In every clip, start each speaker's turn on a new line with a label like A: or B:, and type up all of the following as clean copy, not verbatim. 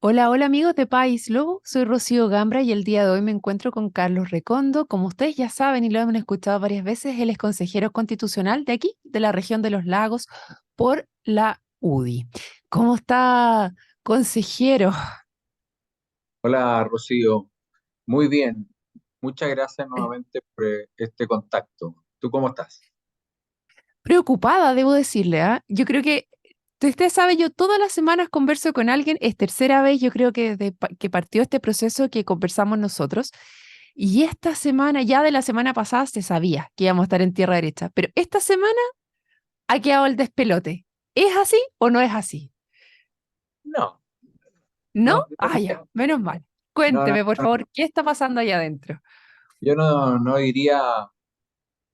A: Hola, hola amigos de País Lobo, soy Rocío Gambra y el día de hoy me encuentro con Carlos Recondo. Como ustedes ya saben y lo han escuchado varias veces, él es consejero constitucional de aquí, de la región de los lagos, por la UDI. ¿Cómo está, consejero?
B: Hola, Rocío. Muy bien. Muchas gracias nuevamente por este contacto. ¿Tú cómo estás?
A: Preocupada, debo decirle, ¿ah? Yo creo que, usted sabe, yo todas las semanas converso con alguien, es tercera vez, yo creo que desde que partió este proceso que conversamos nosotros. Y esta semana, ya de la semana pasada, se sabía que íbamos a estar en tierra derecha, pero esta semana ha quedado el despelote. ¿Es así o no es así?
B: No,
A: ¿No?
B: no,
A: Ah, ya, menos mal.
B: no, no,
A: Cuénteme, por
B: no.
A: favor, ¿qué está pasando allá adentro?
B: Yo no diría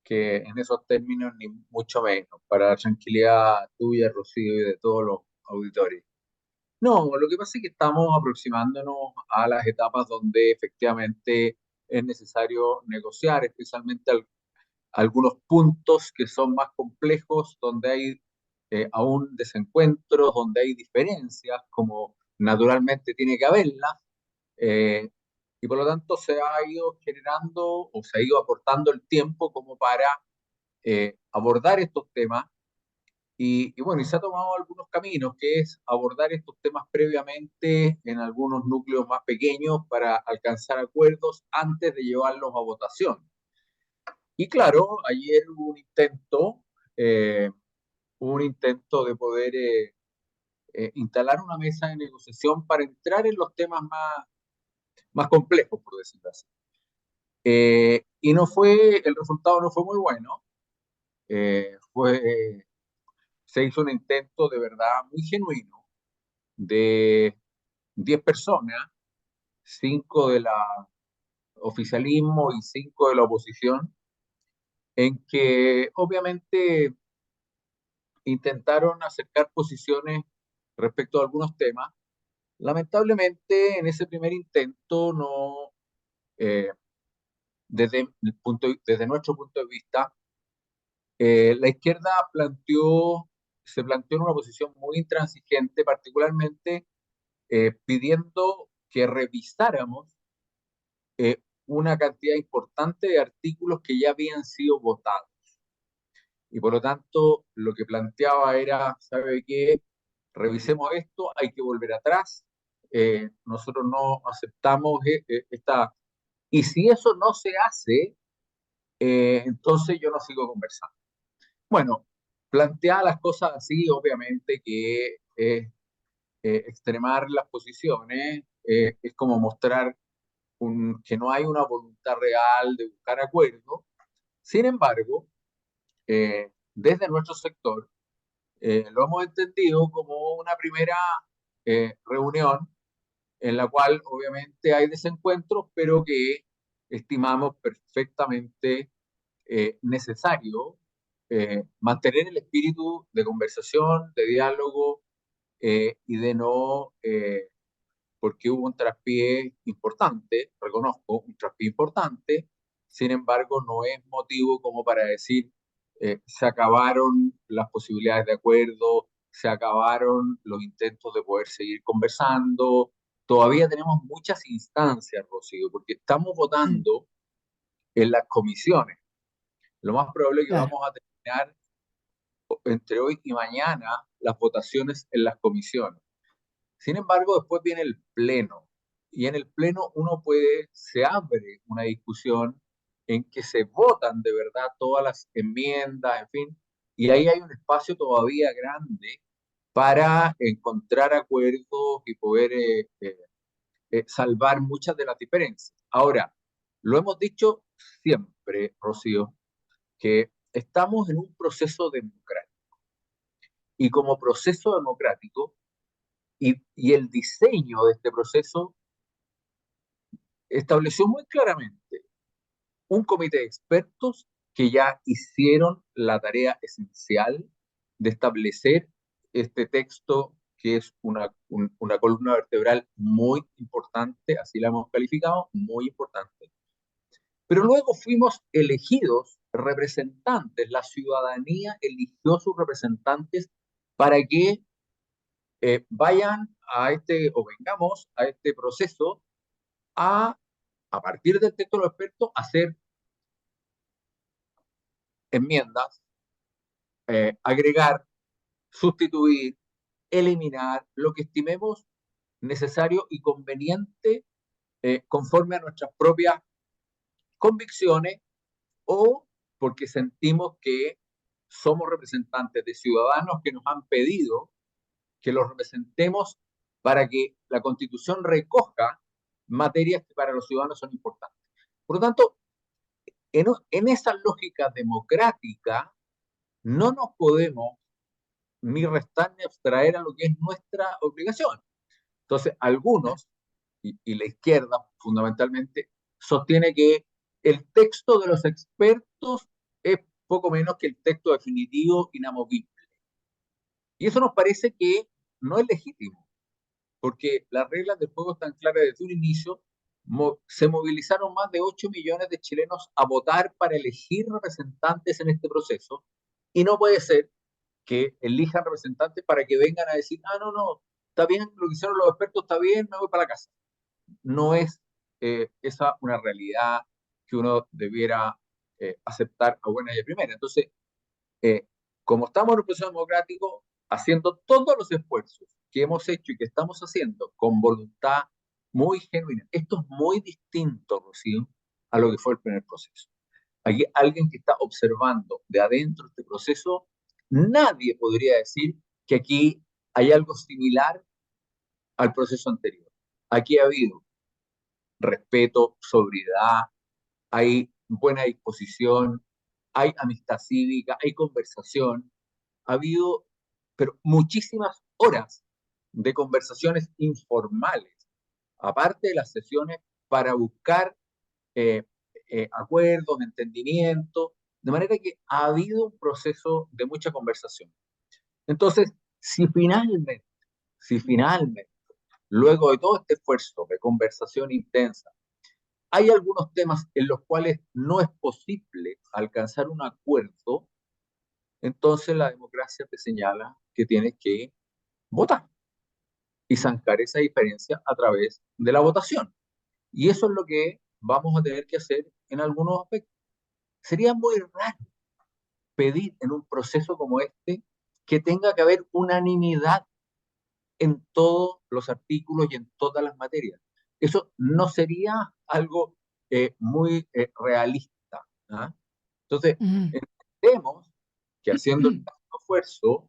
B: que en esos términos ni mucho menos, para la tranquilidad tuya, Rocío, y de todos los auditores. No, lo que pasa es que estamos aproximándonos a las etapas donde efectivamente es necesario negociar, especialmente algunos puntos que son más complejos, donde hay aún desencuentros, donde hay diferencias, como naturalmente tiene que haberlas, eh, y por lo tanto se ha ido generando o se ha ido aportando el tiempo como para abordar estos temas. Y bueno, y se ha tomado algunos caminos, que es abordar estos temas previamente en algunos núcleos más pequeños para alcanzar acuerdos antes de llevarlos a votación. Y claro, ayer eh, hubo un intento de poder instalar una mesa de negociación para entrar en los temas más complejos, por decirlo así. Y el resultado no fue muy bueno. Eh, fue, Se hizo un intento de verdad muy genuino de 10 personas, 5 de la oficialismo y 5 de la oposición, en que obviamente intentaron acercar posiciones respecto a algunos temas. Lamentablemente, en ese primer intento, no, eh, desde nuestro punto de vista, la izquierda se planteó en una posición muy intransigente, particularmente pidiendo que revisáramos una cantidad importante de artículos que ya habían sido votados. Y por lo tanto, lo que planteaba era, ¿sabe qué? Revisemos esto, hay que volver atrás. Nosotros no aceptamos esta. Y si eso no se hace, entonces yo no sigo conversando. Bueno, plantear las cosas así, obviamente que extremar las posiciones es como mostrar que no hay una voluntad real de buscar acuerdo. Sin embargo, desde nuestro sector, lo hemos entendido como una primera reunión en la cual obviamente hay desencuentros, pero que estimamos perfectamente necesario mantener el espíritu de conversación, de diálogo y de no, porque hubo un traspié importante, reconozco, un traspié importante, sin embargo no es motivo como para decir se acabaron las posibilidades de acuerdo, se acabaron los intentos de poder seguir conversando. Todavía tenemos muchas instancias, Rocío, porque estamos
A: Mm,
B: votando en las comisiones. Lo más probable es que
A: claro.
B: vamos a terminar entre hoy y mañana las votaciones en las comisiones. Sin embargo, después viene el pleno y en el pleno se abre una discusión en que se votan de verdad todas las enmiendas, en fin, y ahí hay un espacio todavía grande para encontrar acuerdos y poder salvar muchas de las diferencias. Ahora, lo hemos dicho siempre, Rocío, que estamos en un proceso democrático y como proceso democrático y el diseño de este proceso estableció muy claramente un comité de expertos que ya hicieron la tarea esencial de establecer este texto que es una columna vertebral muy importante, así la hemos calificado, muy importante. Pero luego fuimos elegidos representantes, la ciudadanía eligió sus representantes para que vayan o vengamos a este proceso a partir del texto de los expertos, hacer enmiendas, agregar, sustituir, eliminar lo que estimemos necesario y conveniente conforme a nuestras propias convicciones o porque sentimos que somos representantes de ciudadanos que nos han pedido que los representemos para que la Constitución recoja materias que para los ciudadanos son importantes. Por lo tanto, en esa lógica democrática no nos podemos ni restar ni abstraer a lo que es nuestra obligación. Entonces, algunos, y la izquierda fundamentalmente, sostiene que el texto de los expertos es poco menos que el texto definitivo inamovible. Y eso nos parece que no es legítimo, porque las reglas del juego están claras desde un inicio. Se movilizaron más de 8 millones de chilenos a votar para elegir representantes en este proceso, y no puede ser que elijan representantes para que vengan a decir, ah, no, no, está bien, lo que hicieron los expertos está bien, me voy para la casa. No es esa una realidad que uno debiera aceptar a buena y a primera. Entonces, eh, como estamos en un proceso democrático, haciendo todos los esfuerzos que hemos hecho y que estamos haciendo con voluntad muy genuina. Esto es muy distinto, Rocío, a lo que fue el primer proceso. Aquí alguien que está observando de adentro este proceso, nadie podría decir que aquí hay algo similar al proceso anterior. Aquí ha habido respeto, sobriedad, hay buena disposición, hay amistad cívica, hay conversación. Ha habido, pero muchísimas horas de conversaciones informales, aparte de las sesiones para buscar eh, acuerdos, entendimiento, de manera que ha habido un proceso de mucha conversación. Entonces, si finalmente, luego de todo este esfuerzo de conversación intensa, hay algunos temas en los cuales no es posible alcanzar un acuerdo, entonces la democracia te señala que tienes que votar y zanjar esa diferencia a través de la votación. Y eso es lo que vamos a tener que hacer en algunos aspectos. Sería muy raro pedir en un proceso como este que tenga que haber unanimidad en todos los artículos y en todas las materias. Eso no sería algo muy realista. ¿Ah? Entonces,
A: Mm.
B: entendemos que haciendo el esfuerzo,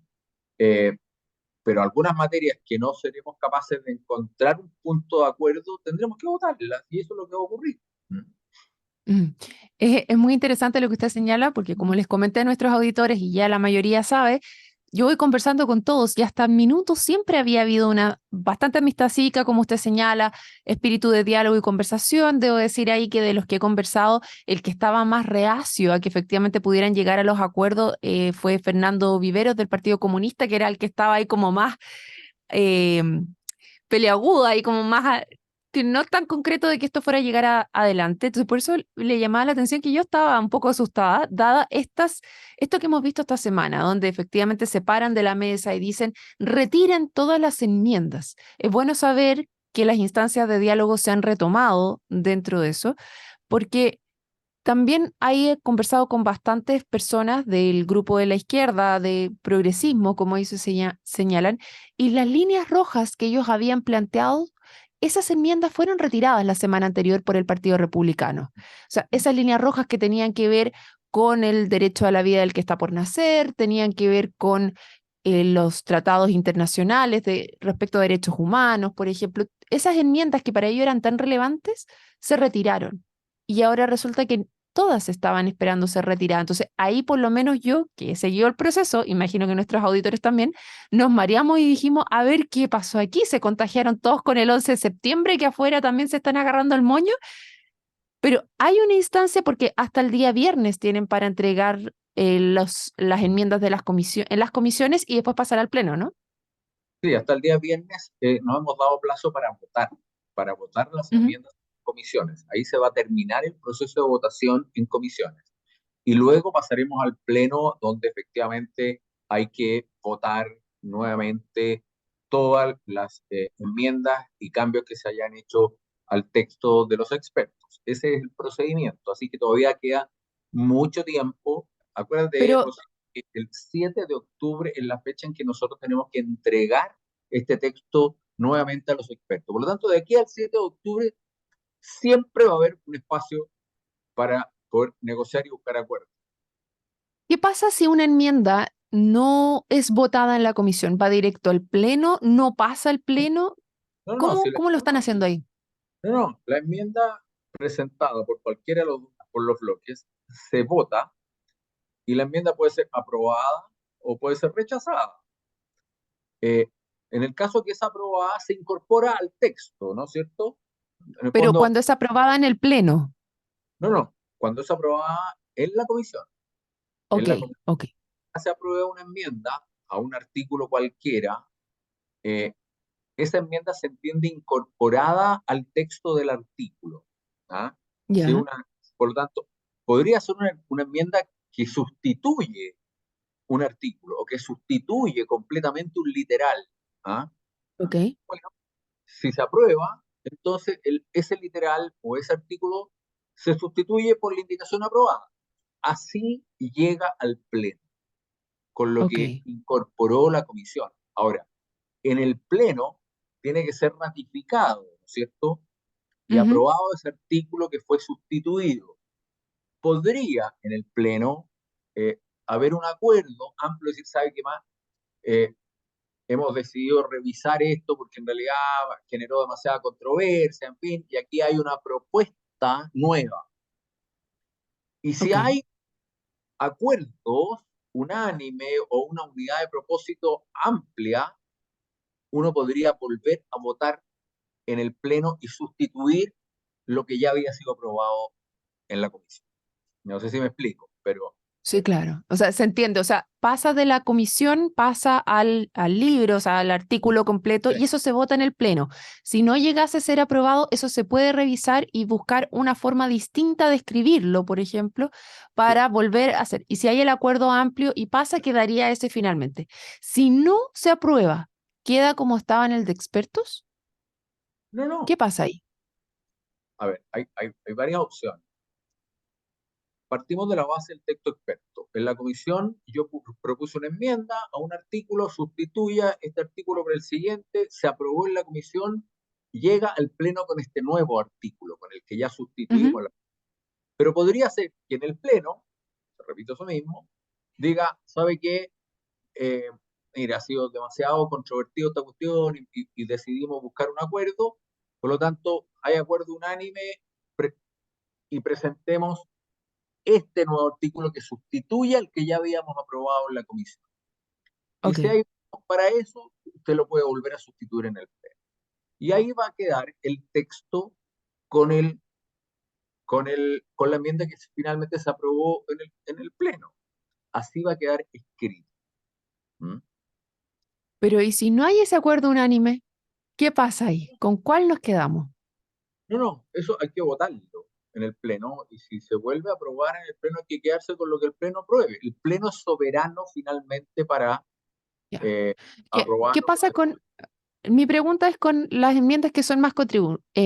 B: eh, pero algunas materias que no seremos capaces de encontrar un punto de acuerdo, tendremos que votarlas y eso es lo que va a ocurrir. ¿Mm?
A: Mm. Es muy interesante lo que usted señala, porque como les comenté a nuestros auditores y ya la mayoría sabe, yo voy conversando con todos y hasta minutos siempre había habido una bastante amistad cívica, como usted señala, espíritu de diálogo y conversación. Debo decir ahí que de los que he conversado, el que estaba más reacio a que efectivamente pudieran llegar a los acuerdos fue Fernando Viveros del Partido Comunista, que era el que estaba ahí como más eh, peleaguda y como más que no tan concreto de que esto fuera a llegar adelante. Entonces, por eso le llamaba la atención que yo estaba un poco asustada, dada esto que hemos visto esta semana, donde efectivamente se paran de la mesa y dicen, retiren todas las enmiendas. Es bueno saber que las instancias de diálogo se han retomado dentro de eso, porque también he conversado con bastantes personas del grupo de la izquierda, de progresismo, como ellos señalan, y las líneas rojas que ellos habían planteado, esas enmiendas fueron retiradas la semana anterior por el Partido Republicano. O sea, esas líneas rojas que tenían que ver con el derecho a la vida del que está por nacer, tenían que ver con los tratados internacionales respecto a derechos humanos, por ejemplo, esas enmiendas que para ellos eran tan relevantes, se retiraron. Y ahora resulta que todas estaban esperando ser retiradas. Entonces, ahí por lo menos yo, que he seguido el proceso, imagino que nuestros auditores también, nos mareamos y dijimos, a ver qué pasó aquí. Se contagiaron todos con el 11 de septiembre, que afuera también se están agarrando el moño, pero hay una instancia porque hasta el día viernes tienen para entregar las enmiendas de en las comisiones y después pasar al pleno, ¿no?
B: Sí, hasta el día viernes nos hemos dado plazo para votar las
A: Ujú.
B: enmiendas en comisiones. Ahí se va a terminar el proceso de votación en comisiones. Y luego pasaremos al pleno donde efectivamente hay que votar nuevamente todas las enmiendas y cambios que se hayan hecho al texto de los expertos. Ese es el procedimiento, así que todavía queda mucho tiempo. Acuérdate,
A: Pero,
B: Rosy, que el 7 de octubre es la fecha en que nosotros tenemos que entregar este texto nuevamente a los expertos. Por lo tanto, de aquí al 7 de octubre siempre va a haber un espacio para poder negociar y buscar acuerdos.
A: ¿qué pasa si una enmienda no es votada en la comisión? ¿Va directo al pleno? ¿No pasa al pleno?
B: No, no,
A: ¿Cómo, cómo lo están haciendo ahí?
B: no, la enmienda presentada por cualquiera de por los bloques se vota y la enmienda puede ser aprobada o puede ser rechazada. Eh, en el caso que es aprobada, se incorpora al texto, ¿no es cierto? En el
A: Pero
B: fondo,
A: cuando es aprobada en el pleno.
B: no, cuando es aprobada en
A: Ok,
B: la comisión
A: ok,
B: se aprueba una enmienda a un artículo cualquiera, eh, esa enmienda se entiende incorporada al texto del artículo. ¿Ah? Si
A: ya,
B: una, por lo tanto, podría ser una enmienda que sustituye un artículo o que sustituye completamente un literal. ¿Ah?
A: ok,
B: Bueno, si se aprueba, entonces ese literal o ese artículo se sustituye por la indicación aprobada. Así llega al pleno, con lo
A: ok.
B: que incorporó la comisión. Ahora, en el pleno tiene que ser ratificado, ¿no es cierto? Y
A: Ujú.
B: aprobado ese artículo que fue sustituido. Podría en el pleno haber un acuerdo amplio, decir, ¿sabe qué más? Eh, hemos decidido revisar esto porque en realidad generó demasiada controversia, en fin, y aquí hay una propuesta nueva. Y si
A: Ok,
B: hay acuerdos unánime o una unidad de propósito amplia, uno podría volver a votar en el pleno y sustituir lo que ya había sido aprobado en la comisión. No sé si me explico, pero
A: sí, claro. O sea, se entiende. O sea, pasa de la comisión, pasa al libro, o sea, al artículo completo,
B: sí,
A: y eso se vota en el pleno. Si no llegase a ser aprobado, eso se puede revisar y buscar una forma distinta de escribirlo, por ejemplo,
B: sí.
A: para volver a hacer. Y si hay el acuerdo amplio y pasa, quedaría ese finalmente. Si no se aprueba, ¿queda como estaba en el de expertos?
B: No,
A: ¿Qué
B: no.
A: pasa ahí?
B: A ver, hay varias opciones. Partimos de la base del texto experto. En la comisión yo propuse una enmienda a un artículo, sustituya este artículo por el siguiente, se aprobó en la comisión, llega al pleno con este nuevo artículo, con el que ya
A: Ujú.
B: sustituimos. Pero podría ser que en el pleno, repito eso mismo, diga, ¿sabe qué? Eh, mira, ha sido demasiado controvertido esta cuestión y decidimos buscar un acuerdo, por lo tanto, hay acuerdo unánime pre y presentemos este nuevo artículo que sustituye al que ya habíamos aprobado en la comisión. Y
A: Ok,
B: si hay para eso, usted lo puede volver a sustituir en el pleno. Y ahí va a quedar el texto con con la enmienda que finalmente se aprobó en el pleno. Así va a quedar escrito. ¿Mm?
A: pero ¿y si no hay ese acuerdo unánime? ¿Qué pasa ahí? ¿Con cuál nos quedamos?
B: No, eso hay que votarlo en el pleno y si se vuelve a aprobar en el pleno hay que quedarse con lo que el pleno apruebe. El pleno es soberano finalmente para
A: Ya.
B: eh,
A: ¿Qué
B: aprobarlo.
A: pasa con, mi pregunta es con las enmiendas que son más,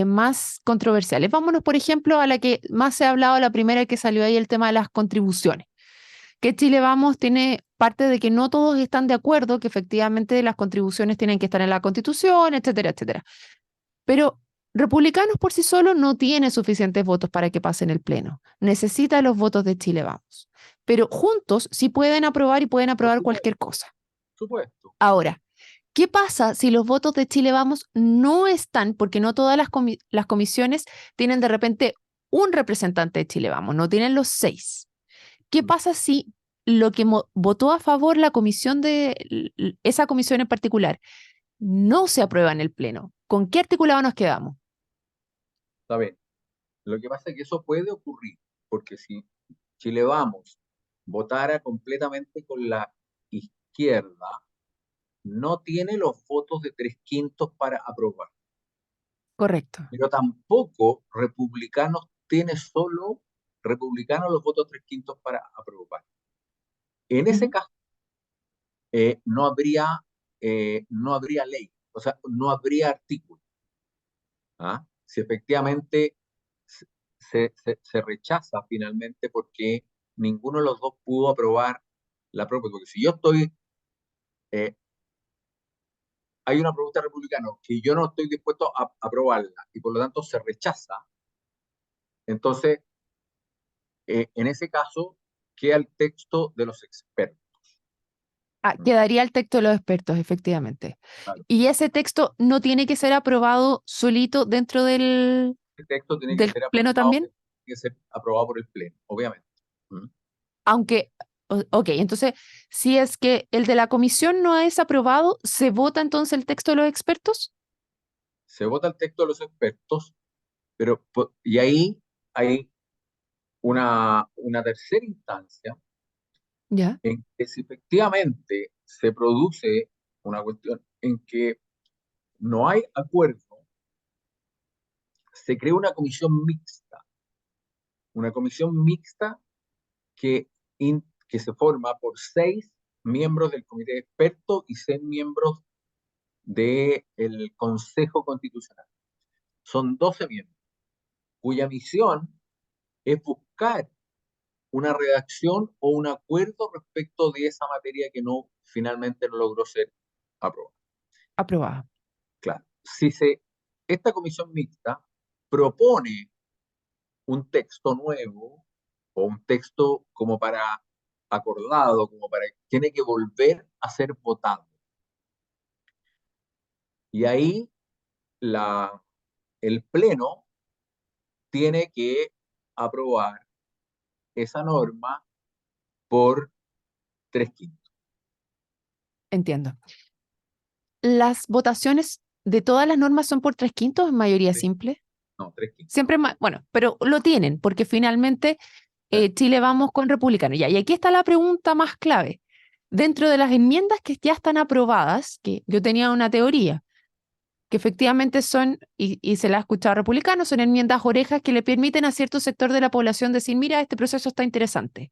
A: más controversiales? Vámonos, por ejemplo, a la que más se ha hablado, la primera que salió ahí, el tema de las contribuciones. Que Chile Vamos tiene parte de que no todos están de acuerdo que efectivamente las contribuciones tienen que estar en la Constitución, etcétera, etcétera. Pero Republicanos por sí solos no tiene suficientes votos para que pasen el Pleno. Necesita los votos de Chile Vamos. Pero juntos sí pueden aprobar y pueden
B: Por
A: aprobar
B: supuesto,
A: cualquier cosa.
B: supuesto.
A: Ahora, ¿qué pasa si los votos de Chile Vamos no están, porque no todas las comisiones tienen de repente un representante de Chile Vamos, no tienen los seis? ¿Qué pasa si lo que votó a favor la comisión esa comisión en particular no se aprueba en el Pleno? ¿Con qué articulado nos quedamos?
B: Está bien. Lo que pasa es que eso puede ocurrir, porque si Chile Vamos votara completamente con la izquierda, no tiene los votos de tres quintos para aprobar.
A: Correcto.
B: Pero tampoco republicanos tiene solo republicanos los votos tres quintos para aprobar. En ese
A: Ujú.
B: caso, no habría ley. o sea, no habría artículo. ¿Ah? Si efectivamente se, se rechaza finalmente porque ninguno de los dos pudo aprobar la propuesta. Porque si yo estoy, eh, hay una propuesta republicana que yo no estoy dispuesto a aprobarla y por lo tanto se rechaza, entonces en ese caso queda el texto de los expertos.
A: Ah,
B: ¿Mm?
A: quedaría el texto de los expertos, efectivamente.
B: Claro.
A: Y ese texto no tiene que ser aprobado solito dentro
B: El texto tiene que
A: del
B: ser
A: pleno
B: aprobado,
A: también,
B: tiene que ser aprobado por el Pleno, obviamente. ¿Mm?
A: aunque, ok, entonces, si es que el de la comisión no es aprobado, ¿se vota entonces el texto de los expertos?
B: Se vota el texto de los expertos, pero y ahí hay una tercera instancia
A: Ya,
B: en que si efectivamente se produce una cuestión en que no hay acuerdo, se crea una comisión mixta que, que se forma por 6 miembros del comité de expertos y 6 miembros del Consejo Constitucional. Son 12 miembros, cuya misión es buscar una redacción o un acuerdo respecto de esa materia que no finalmente no logró ser aprobada.
A: aprobado.
B: Claro, si esta comisión mixta propone un texto nuevo o un texto como para acordado, como para tiene que volver a ser votado. Y ahí la, el Pleno tiene que aprobar esa norma por 3/5.
A: Entiendo. ¿Las votaciones de todas las normas son por tres quintos en mayoría simple?
B: No, 3/5.
A: Siempre, bueno, pero lo tienen, porque finalmente
B: Claro.
A: Chile vamos con republicano. Ya, y aquí está la pregunta más clave. Dentro de las enmiendas que ya están aprobadas, que yo tenía una teoría, que efectivamente son, y se la ha escuchado a republicanos, son enmiendas orejas que le permiten a cierto sector de la población decir, mira, este proceso está interesante.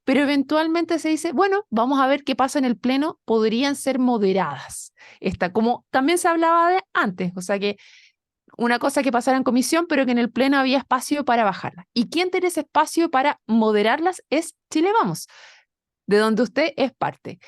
A: Pero eventualmente se dice, bueno, vamos a ver qué pasa en el Pleno, podrían ser moderadas. Esta, como también se hablaba de antes, o sea que una cosa que pasara en comisión, pero que en el Pleno había espacio para bajarla. ¿Y quién tiene ese espacio para moderarlas? Es Chile Vamos, de donde usted es parte.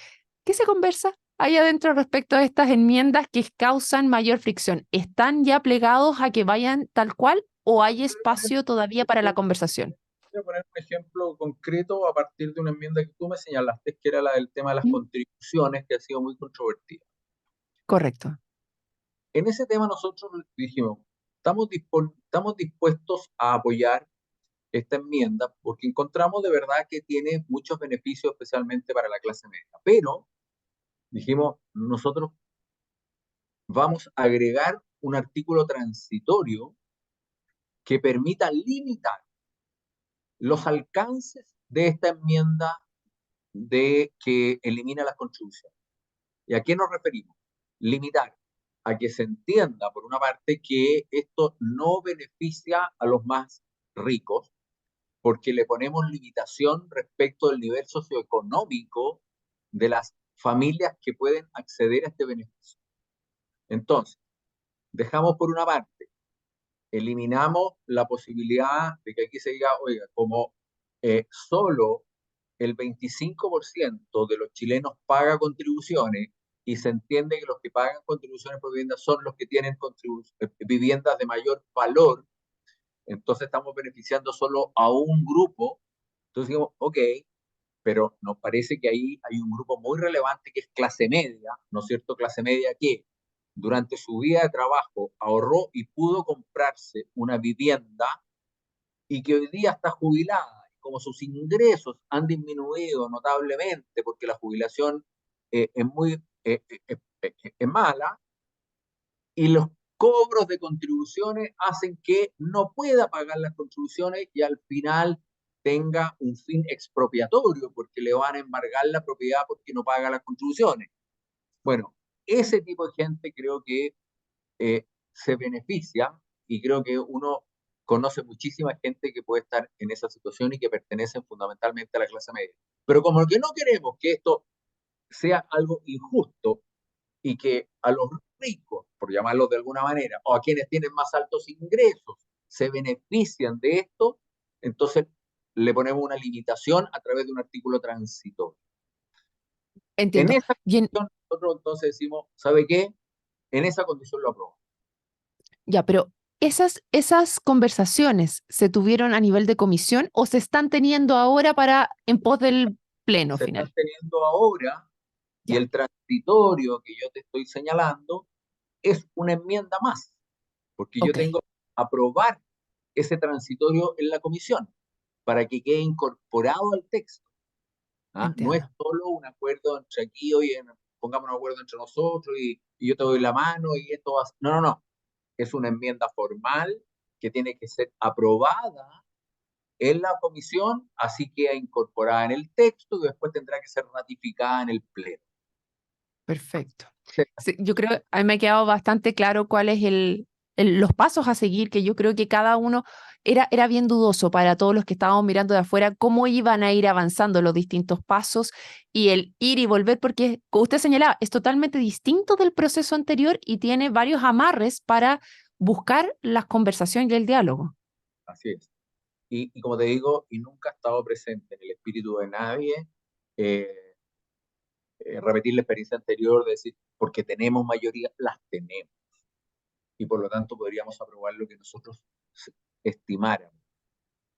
A: ¿Qué se conversa ahí adentro respecto a estas enmiendas que causan mayor fricción? ¿Están ya plegados a que vayan tal cual o hay espacio todavía para la conversación?
B: Voy a poner un ejemplo concreto a partir de una enmienda que tú me señalaste, que era la del tema de las
A: Mm.
B: contribuciones, que ha sido muy controvertida.
A: Correcto.
B: En ese tema nosotros dijimos, estamos dispuestos a apoyar esta enmienda porque encontramos de verdad que tiene muchos beneficios, especialmente para la clase media. Pero dijimos, nosotros vamos a agregar un artículo transitorio que permita limitar los alcances de esta enmienda de que elimina las contribuciones. ¿Y a qué nos referimos? Limitar a que se entienda, por una parte, que esto no beneficia a los más ricos, porque le ponemos limitación respecto del nivel socioeconómico de las familias que pueden acceder a este beneficio. Entonces, dejamos por una parte, eliminamos la posibilidad de que aquí se diga, oiga, como solo el 25% de los chilenos paga contribuciones y se entiende que los que pagan contribuciones por vivienda son los que tienen viviendas de mayor valor, entonces estamos beneficiando solo a un grupo. Entonces digamos, ok, pero nos parece que ahí hay un grupo muy relevante que es clase media, ¿no es cierto? Clase media que durante su vida de trabajo ahorró y pudo comprarse una vivienda y que hoy día está jubilada. Como sus ingresos han disminuido notablemente porque la jubilación es muy es mala y los cobros de contribuciones hacen que no pueda pagar las contribuciones y al final tenga un fin expropiatorio porque le van a embargar la propiedad porque no paga las contribuciones. Bueno, ese tipo de gente creo que se beneficia y creo que uno conoce muchísima gente que puede estar en esa situación y que pertenecen fundamentalmente a la clase media. Pero como que no queremos que esto sea algo injusto, y que a los ricos, por llamarlos de alguna manera, o a quienes tienen más altos ingresos, se benefician de esto, entonces le ponemos una limitación a través de un artículo transitorio. En
A: Entiendo.
B: esa
A: Y
B: condición, nosotros entonces decimos, ¿sabe qué? En esa condición lo aprobamos.
A: ya, pero esas conversaciones se tuvieron a nivel de comisión o se están teniendo ahora para en pos del pleno
B: Se están
A: final.
B: teniendo ahora y
A: Ya,
B: el transitorio que yo te estoy señalando es una enmienda más, porque yo
A: ok,
B: tengo que aprobar ese transitorio en la comisión para que quede incorporado al texto. ¿Ah? No es
A: entiendo.
B: solo un acuerdo entre aquí, oye, pongamos un acuerdo entre nosotros y yo te doy la mano y esto va. No, no, no. Es una enmienda formal que tiene que ser aprobada en la comisión, así queda incorporada en el texto y después tendrá que ser ratificada en el pleno.
A: Perfecto. Sí, yo creo, a mí me ha quedado bastante claro cuál es los pasos a seguir, que yo creo que cada uno era bien dudoso para todos los que estábamos mirando de afuera, cómo iban a ir avanzando los distintos pasos y el ir y volver, porque, como usted señalaba, es totalmente distinto del proceso anterior y tiene varios amarres para buscar la conversación y el diálogo.
B: Así es. Y como te digo, y nunca ha estado presente en el espíritu de nadie, eh, repetir la experiencia anterior, de decir, porque tenemos mayoría, las tenemos. Y por lo tanto podríamos aprobar lo que nosotros estimáramos.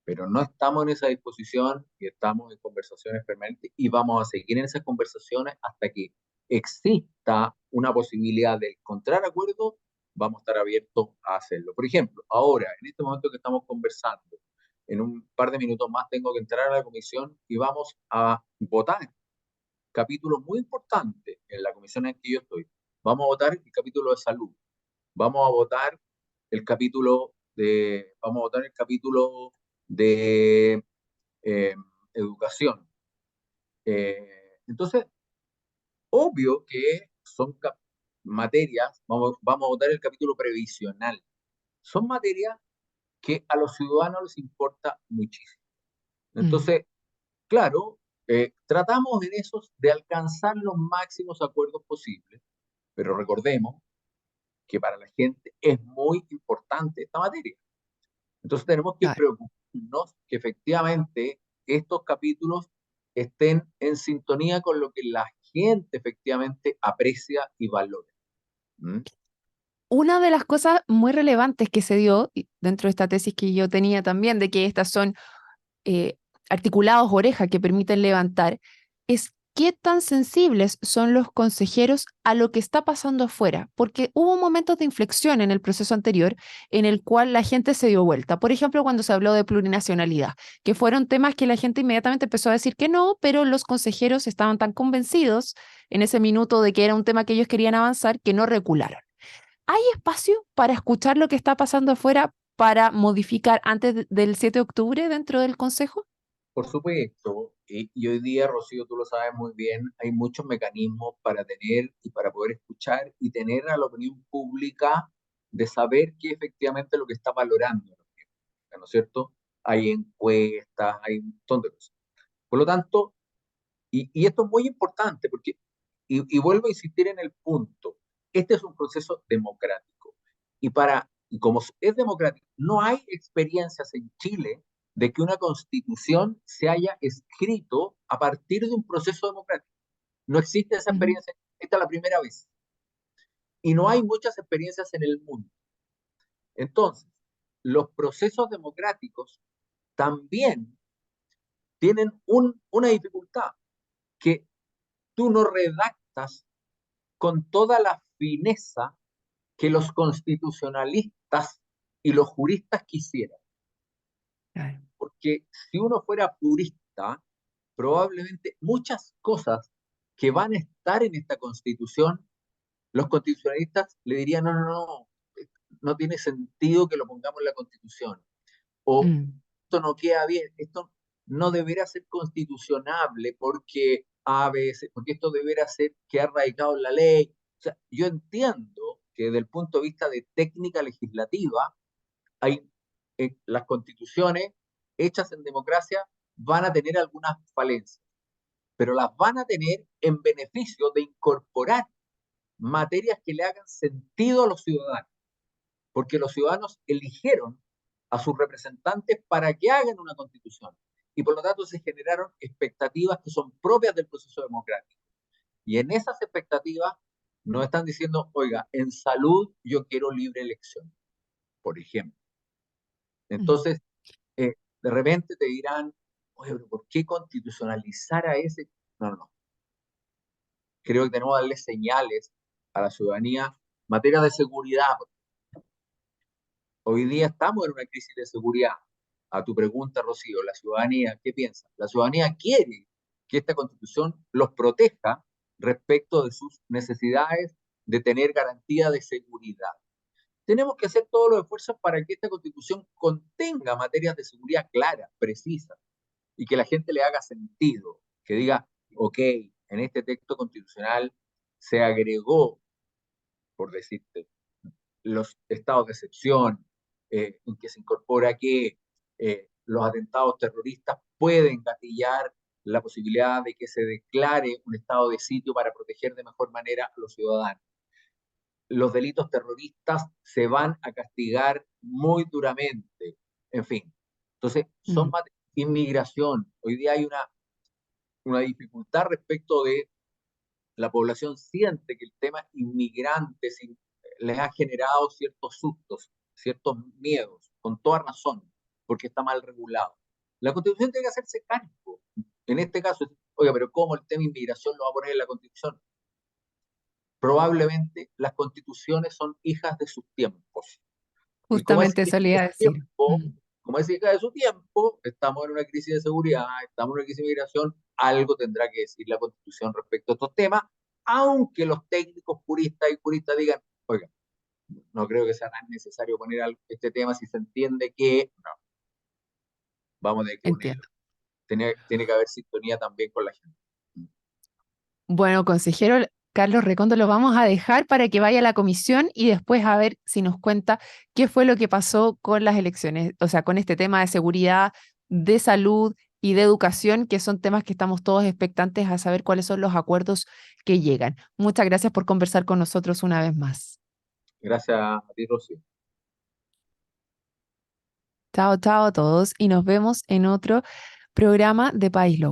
B: Pero no estamos en esa disposición y estamos en conversaciones permanentes y vamos a seguir en esas conversaciones hasta que exista una posibilidad de encontrar acuerdos, vamos a estar abiertos a hacerlo. Por ejemplo, ahora, en este momento que estamos conversando, en un par de minutos más tengo que entrar a la comisión y vamos a votar capítulos muy importantes en la comisión en que yo estoy. Vamos a votar el capítulo de salud, vamos a votar vamos a votar el capítulo de eh, educación. Entonces, obvio que son materias, vamos a votar el capítulo previsional, son materias que a los ciudadanos les importa muchísimo.
A: Mm,
B: Entonces, claro, tratamos en esos de alcanzar los máximos acuerdos posibles, pero recordemos que para la gente es muy importante esta materia. Entonces tenemos que
A: claro.
B: preocuparnos que efectivamente estos capítulos estén en sintonía con lo que la gente efectivamente aprecia y valora. ¿Mm?
A: Una de las cosas muy relevantes que se dio dentro de esta tesis que yo tenía también, de que estas son eh, articulados oreja que permiten levantar, es qué tan sensibles son los consejeros a lo que está pasando afuera, porque hubo momentos de inflexión en el proceso anterior en el cual la gente se dio vuelta. Por ejemplo, cuando se habló de plurinacionalidad, que fueron temas que la gente inmediatamente empezó a decir que no, pero los consejeros estaban tan convencidos en ese minuto de que era un tema que ellos querían avanzar que no recularon. ¿Hay espacio para escuchar lo que está pasando afuera para modificar antes del 7 de octubre dentro del Consejo?
B: Por supuesto, y hoy día, Rocío, tú lo sabes muy bien, hay muchos mecanismos para tener y para poder escuchar y tener a la opinión pública de saber qué efectivamente es lo que está valorando la opinión pública, ¿no es cierto? Hay encuestas, hay un montón de cosas. Por lo tanto, y esto es muy importante porque, y vuelvo a insistir en el punto, este es un proceso democrático. Y como es democrático, no hay experiencias en Chile de que una constitución se haya escrito a partir de un proceso democrático. No existe esa
A: Ujú.
B: experiencia, esta es la primera vez. Y no hay muchas experiencias en el mundo. Entonces, los procesos democráticos también tienen una dificultad, que tú no redactas con toda la fineza que los constitucionalistas y los juristas quisieran.
A: Claro.
B: Porque si uno fuera purista, probablemente muchas cosas que van a estar en esta constitución, los constitucionalistas le dirían, no, no, no, no tiene sentido que lo pongamos en la constitución. O
A: Mm,
B: esto no queda bien, esto no deberá ser constitucionable porque a veces, porque esto deberá ser quedar radicado en la ley. O sea, yo entiendo que desde el punto de vista de técnica legislativa, hay las constituciones hechas en democracia van a tener algunas falencias, pero las van a tener en beneficio de incorporar materias que le hagan sentido a los ciudadanos, porque los ciudadanos eligieron a sus representantes para que hagan una constitución y por lo tanto se generaron expectativas que son propias del proceso democrático. Y en esas expectativas nos están diciendo, oiga, en salud yo quiero libre elección, por ejemplo.
A: Mm.
B: Entonces, de repente te dirán, oye, pero ¿por qué constitucionalizar a ese? No, no, no. Creo que tenemos que darle señales a la ciudadanía en materia de seguridad. Hoy día estamos en una crisis de seguridad. A tu pregunta, Rocío, la ciudadanía, ¿qué piensa? La ciudadanía quiere que esta constitución los proteja respecto de sus necesidades de tener garantía de seguridad. Tenemos que hacer todos los esfuerzos para que esta constitución contenga materias de seguridad claras, precisas, y que la gente le haga sentido, que diga, ok, en este texto constitucional se agregó, por decirte, los estados de excepción, en que se incorpora que los atentados terroristas pueden gatillar la posibilidad de que se declare un estado de sitio para proteger de mejor manera a los ciudadanos. Los delitos terroristas se van a castigar muy duramente, en fin. Entonces, son
A: Mm.
B: inmigración. Hoy día hay una dificultad respecto de la población siente que el tema inmigrantes les ha generado ciertos sustos, ciertos miedos, con toda razón, porque está mal regulado. La Constitución tiene que hacerse cargo. En este caso, oiga, pero ¿cómo el tema inmigración lo va a poner en la Constitución? Probablemente las constituciones son hijas de sus tiempos. Y como es
A: Justamente
B: hija
A: eso le
B: de
A: iba a
B: su
A: decir.
B: tiempo,
A: Mm.
B: como es hija de su tiempo, estamos en una crisis de seguridad, estamos en una crisis de migración, algo tendrá que decir la Constitución respecto a estos temas, aunque los técnicos puristas y juristas digan, oiga, no creo que sea tan necesario poner este tema si se entiende que no, vamos a tener que ponerlo.
A: Entiendo.
B: Tiene que haber sintonía también con la gente.
A: Bueno, consejero Carlos Recondo, lo vamos a dejar para que vaya a la comisión y después a ver si nos cuenta qué fue lo que pasó con las elecciones, o sea, con este tema de seguridad, de salud y de educación, que son temas que estamos todos expectantes a saber cuáles son los acuerdos que llegan. Muchas gracias por conversar con nosotros una vez más.
B: Gracias a ti, Rocío.
A: Chao, chao a todos y nos vemos en otro programa de País Lobo.